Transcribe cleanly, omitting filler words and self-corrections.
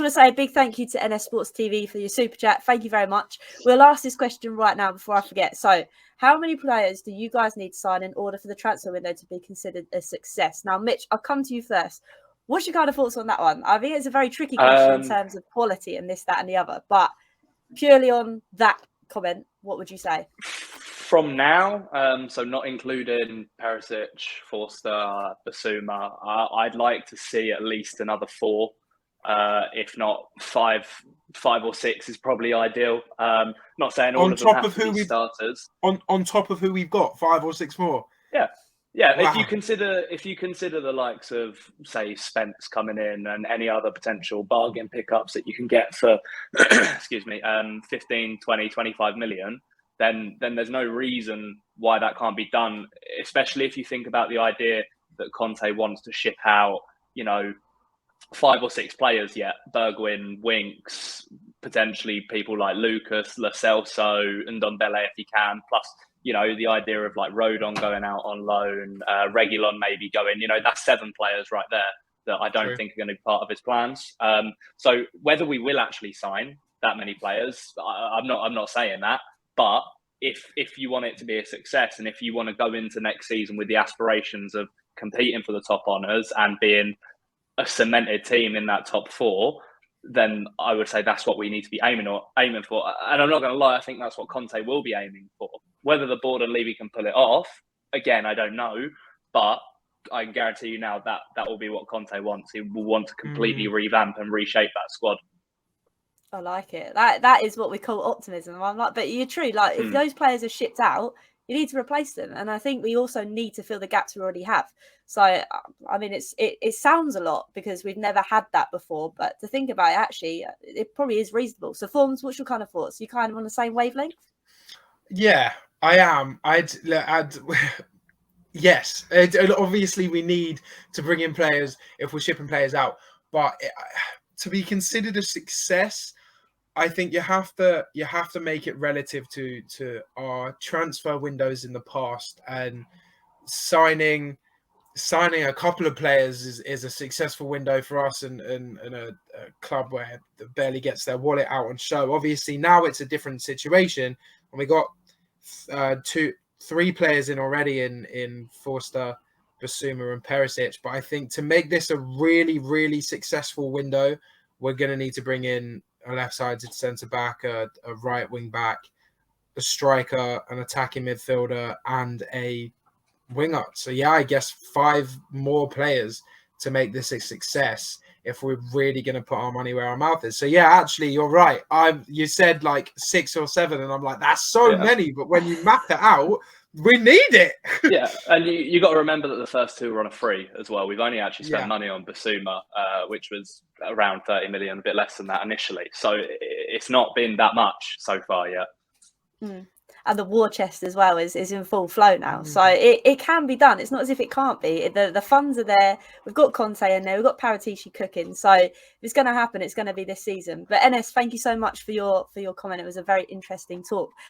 want to say a big thank you to NS Sports TV for your super chat. Thank you very much. We'll ask this question right now before I forget. So, how many players do you guys need to sign in order for the transfer window to be considered a success? Now, Mitch, I'll come to you first. What's your kind of thoughts on that one? I think it's a very tricky question in terms of quality and this, that, and the other. But purely on that comment, what would you say? From now, so not including Perisic, Forster, Basuma, I'd like to see at least another 4. If not 5 or 6 is probably ideal. Not saying all of them have to be starters. On top of who we've got, 5 or 6 more. Yeah. Wow. If you consider the likes of, say, Spence coming in and any other potential bargain pickups that you can get for, 15, 20, 25 million, then there's no reason why that can't be done. Especially if you think about the idea that Conte wants to ship out, 5 or 6 players yet. Bergwijn, Winks, potentially people like Lucas, Lo Celso, and Ndombele if he can. Plus, the idea of like Rodon going out on loan, Reguilon maybe going. That's 7 players right there that I don't think are going to be part of his plans. So whether we will actually sign that many players, I'm not saying that. But if you want it to be a success, and if you want to go into next season with the aspirations of competing for the top honours and being a cemented team in that top 4, then I would say that's what we need to be aiming for. And I'm not going to lie, I think that's what Conte will be aiming for. Whether the board and Levy can pull it off, again, I don't know. But I can guarantee you now that will be what Conte wants. He will want to completely revamp and reshape that squad. I like it. That is what we call optimism. I'm like, but you're true. Like, if those players are shipped out, you need to replace them. And I think we also need to fill the gaps we already have. So, I mean, it sounds a lot because we've never had that before. But to think about it, actually, it probably is reasonable. So, Formz, what's your kind of thoughts? You kind of on the same wavelength? Yeah, I am. Yes. Obviously, we need to bring in players if we're shipping players out. But to be considered a success, I think you have to make it relative to our transfer windows in the past, and signing a couple of players is a successful window for us and a club where it barely gets their wallet out on show. Obviously, now it's a different situation, and we got 3 players in already in Forster, Basuma, and Perisic. But I think to make this a really, really successful window, we're going to need to bring in a left-sided centre-back, a right wing-back, a striker, an attacking midfielder, and a winger. So, yeah, I guess 5 more players to make this a success if we're really going to put our money where our mouth is. So, yeah, actually, you're right. You said like 6 or 7, and I'm like, that's so many. But when you map it out, we need it. Yeah, and you got to remember that the first 2 were on a free as well. We've only actually spent money on Basuma, which was around 30 million, a bit less than that initially. So it's not been that much so far yet. And the war chest as well is in full flow now. So it can be done. It's not as if it can't be. The funds are there. We've got Conte in there. We've got Paratici cooking. So if it's going to happen, it's going to be this season. But NS, thank you so much for your comment. It was a very interesting talk.